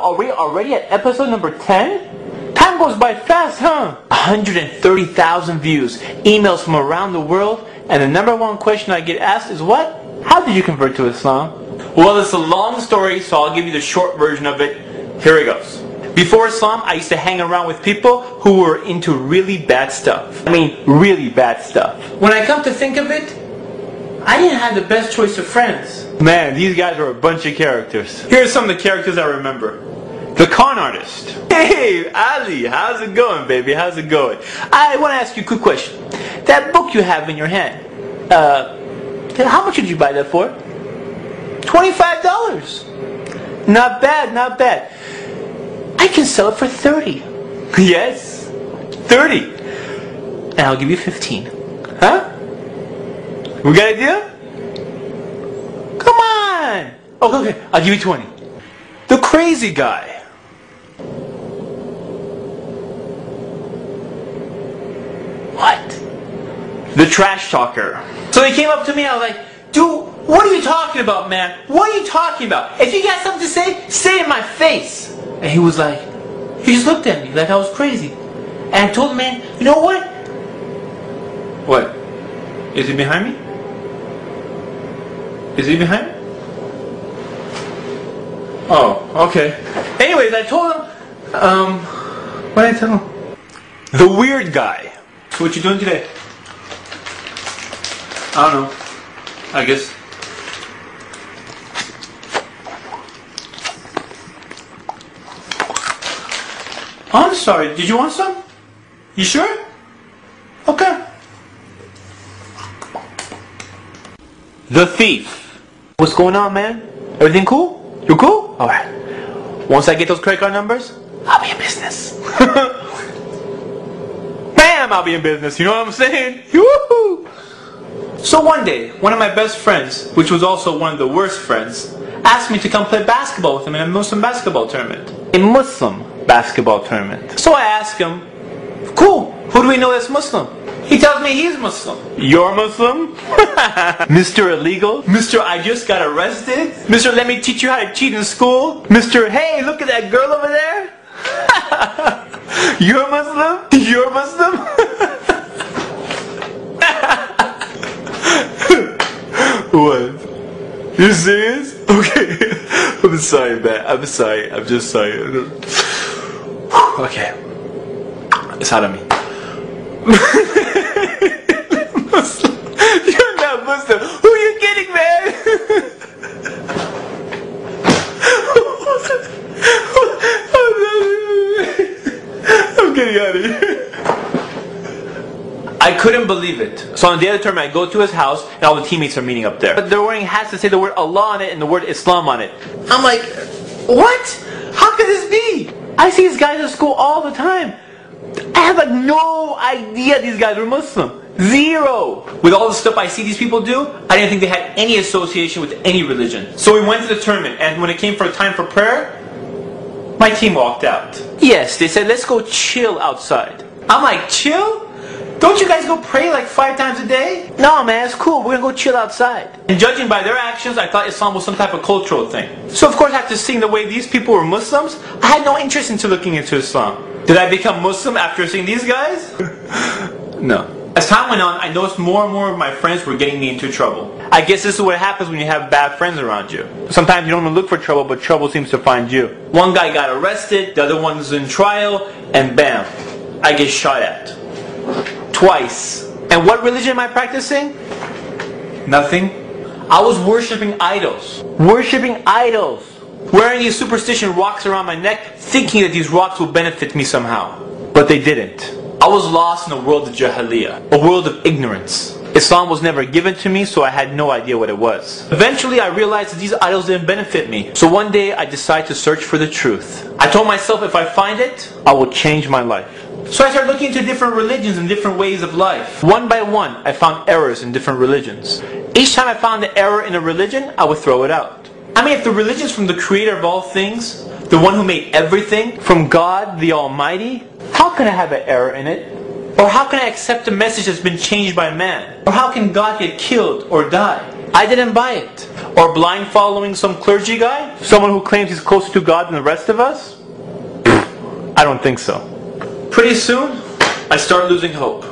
are we already at episode number 10? Time goes by fast, huh? 130,000 views, emails from around the world, and the number one question I get asked is what? How did you convert to Islam? Well, it's a long story, so I'll give you the short version of it. Here it goes. Before Islam, I used to hang around with people who were into really bad stuff. I mean, really bad stuff. When I come to think of it, I didn't have the best choice of friends. Man, these guys were a bunch of characters. Here's some of the characters I remember. The con artist. Hey, Ali, how's it going, baby? How's it going? I want to ask you a quick question. That book you have in your hand, how much did you buy that for? $25. Not bad, not bad. I can sell it for 30. Yes, 30. And I'll give you 15. Huh? We got a deal? Come on. Oh, okay, I'll give you 20. The crazy guy. What? The trash talker. So he came up to me, I was like, dude, what are you talking about, man? What are you talking about? If you got something to say it in my face. And he was like, he just looked at me like I was crazy. And I told him, man, you know what? What? Is he behind me? Is he behind me? Oh, okay. Anyways, I told him, what did I tell him? The weird guy. So what you doing today? I don't know. I guess. I'm sorry, did you want some? You sure? Okay. The thief. What's going on, man? Everything cool? You cool? Alright. Once I get those credit card numbers, I'll be in business. Bam! I'll be in business, you know what I'm saying? Woohoo! So one day, one of my best friends, which was also one of the worst friends, asked me to come play basketball with him in a Muslim basketball tournament. A Muslim basketball tournament. So I asked him, cool, who do we know that's Muslim? He tells me he's Muslim. You're Muslim? Mr. Illegal? Mr. I just got arrested? Mr. Let me teach you how to cheat in school? Mr. Hey, look at that girl over there? You're Muslim? You're Muslim? What? You serious? Okay. I'm sorry, man. I'm sorry. I'm just sorry. Okay. It's out of me. Muslim. You're not Muslim. Who are you kidding, man? I'm getting out of here. I couldn't believe it. So on the day of the tournament, I go to his house, and all the teammates are meeting up there. But they're wearing hats that say the word Allah on it and the word Islam on it. I'm like, what? How could this be? I see these guys at school all the time. I have like no idea these guys were Muslim. Zero. With all the stuff I see these people do, I didn't think they had any association with any religion. So we went to the tournament, and when it came for time for prayer, my team walked out. Yes, they said, let's go chill outside. I'm like, chill? Don't you guys go pray like 5 times a day? No, man, it's cool. We're gonna go chill outside. And judging by their actions, I thought Islam was some type of cultural thing. So of course, after seeing the way these people were Muslims, I had no interest into looking into Islam. Did I become Muslim after seeing these guys? No. As time went on, I noticed more and more of my friends were getting me into trouble. I guess this is what happens when you have bad friends around you. Sometimes you don't even look for trouble, but trouble seems to find you. One guy got arrested, the other one's in trial, and bam, I get shot at. Twice. And what religion am I practicing? Nothing. I was worshipping idols. Worshipping idols. Wearing these superstition rocks around my neck, thinking that these rocks will benefit me somehow. But they didn't. I was lost in a world of jahiliyyah, a world of ignorance. Islam was never given to me, so I had no idea what it was. Eventually, I realized that these idols didn't benefit me. So one day, I decided to search for the truth. I told myself if I find it, I will change my life. So I started looking into different religions and different ways of life. One by one, I found errors in different religions. Each time I found an error in a religion, I would throw it out. I mean, if the religion is from the creator of all things, the one who made everything, from God the Almighty, how can I have an error in it? Or how can I accept a message that's been changed by man? Or how can God get killed or die? I didn't buy it. Or blind following some clergy guy? Someone who claims he's closer to God than the rest of us? I don't think so. Pretty soon, I start losing hope.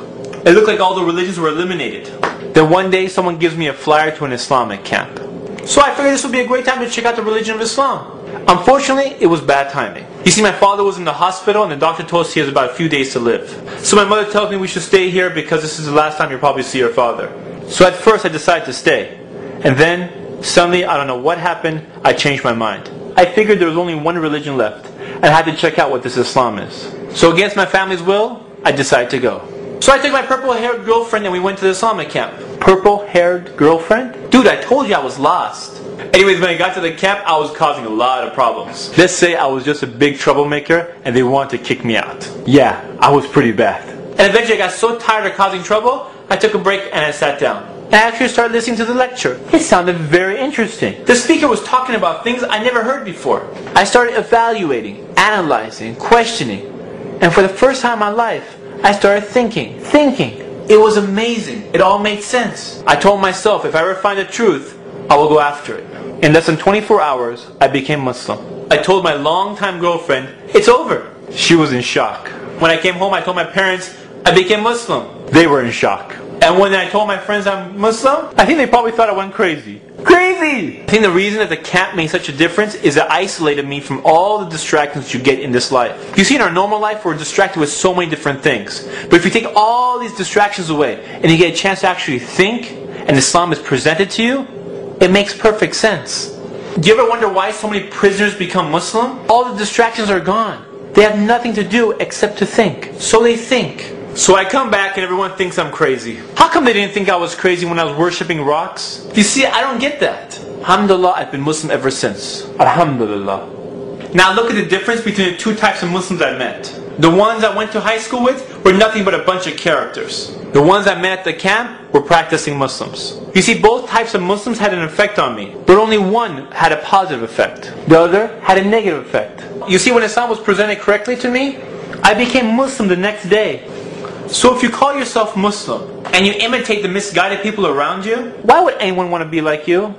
It looked like all the religions were eliminated. Then one day, someone gives me a flyer to an Islamic camp. So I figured this would be a great time to check out the religion of Islam. Unfortunately, it was bad timing. You see, my father was in the hospital and the doctor told us he has about a few days to live. So my mother tells me we should stay here because this is the last time you'll probably see your father. So at first I decided to stay. And then, suddenly, I don't know what happened, I changed my mind. I figured there was only one religion left and I had to check out what this Islam is. So against my family's will, I decided to go. So I took my purple-haired girlfriend and we went to the Islamic camp. Purple-haired girlfriend? Dude, I told you I was lost. Anyways, when I got to the camp, I was causing a lot of problems. Let's say I was just a big troublemaker and they wanted to kick me out. Yeah, I was pretty bad. And eventually I got so tired of causing trouble, I took a break and I sat down. I actually started listening to the lecture. It sounded very interesting. The speaker was talking about things I never heard before. I started evaluating, analyzing, questioning. And for the first time in my life, I started thinking. It was amazing. It all made sense. I told myself, if I ever find the truth, I will go after it. In less than 24 hours, I became Muslim. I told my longtime girlfriend, it's over. She was in shock. When I came home, I told my parents, I became Muslim. They were in shock. And when I told my friends I'm Muslim, I think they probably thought I went crazy. Crazy! I think the reason that the camp made such a difference is it isolated me from all the distractions you get in this life. You see, in our normal life, we're distracted with so many different things. But if you take all these distractions away, and you get a chance to actually think, and Islam is presented to you, it makes perfect sense. Do you ever wonder why so many prisoners become Muslim? All the distractions are gone. They have nothing to do except to think. So they think. So I come back and everyone thinks I'm crazy. How come they didn't think I was crazy when I was worshipping rocks? You see, I don't get that. Alhamdulillah, I've been Muslim ever since. Alhamdulillah. Now look at the difference between the two types of Muslims I met. The ones I went to high school with were nothing but a bunch of characters. The ones I met at the camp were practicing Muslims. You see, both types of Muslims had an effect on me, but only one had a positive effect. The other had a negative effect. You see, when Islam was presented correctly to me, I became Muslim the next day. So if you call yourself Muslim and you imitate the misguided people around you, why would anyone want to be like you?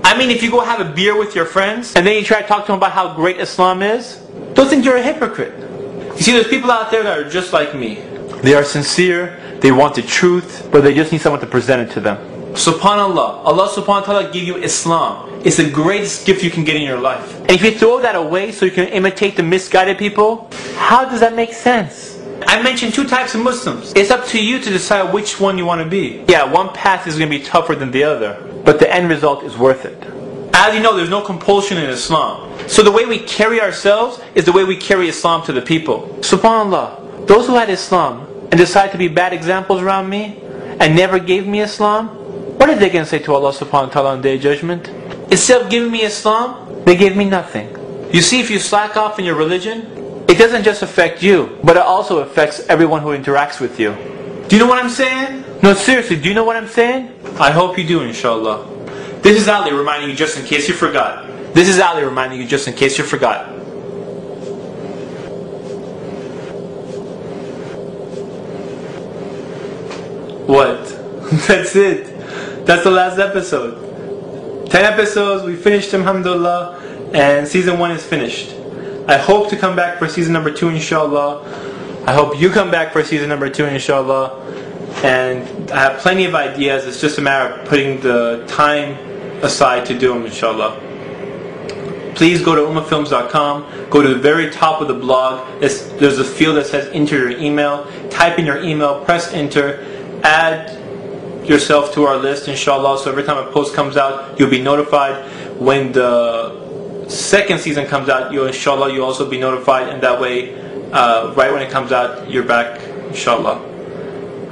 I mean, if you go have a beer with your friends and then you try to talk to them about how great Islam is, they'll think you're a hypocrite. You see, there's people out there that are just like me. They are sincere, they want the truth, but they just need someone to present it to them. SubhanAllah, Allah subhanahu wa ta'ala gave you Islam. It's the greatest gift you can get in your life. And if you throw that away so you can imitate the misguided people, how does that make sense? I mentioned two types of Muslims. It's up to you to decide which one you want to be. Yeah, one path is going to be tougher than the other, but the end result is worth it. As you know, there's no compulsion in Islam. So the way we carry ourselves is the way we carry Islam to the people. SubhanAllah, those who had Islam and decided to be bad examples around me and never gave me Islam, what are they going to say to Allah subhanahu wa ta'ala on the Day of Judgment? Instead of giving me Islam, they gave me nothing. You see, if you slack off in your religion, it doesn't just affect you, but it also affects everyone who interacts with you. Do you know what I'm saying? No, seriously, do you know what I'm saying? I hope you do, inshallah. This is Ali reminding you just in case you forgot. This is Ali reminding you just in case you forgot. What? That's it. That's the last episode. 10 episodes, we finished them, alhamdulillah, and season 1 is finished. I hope to come back for season number 2, inshallah. I hope you come back for season number 2, inshallah. And I have plenty of ideas. It's just a matter of putting the time aside to do them, inshallah. Please go to ummahfilms.com. Go to the very top of the blog. There's a field that says enter your email. Type in your email, press enter, add yourself to our list, inshallah. So every time a post comes out, you'll be notified. When the second season comes out, inshallah, you'll also be notified, and that way, right when it comes out, you're back, inshallah.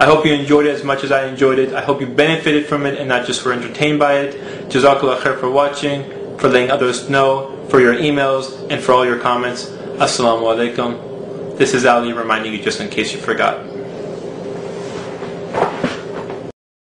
I hope you enjoyed it as much as I enjoyed it. I hope you benefited from it and not just were entertained by it. Jazakallah khair for watching, for letting others know, for your emails, and for all your comments. Assalamu alaikum. This is Ali reminding you just in case you forgot.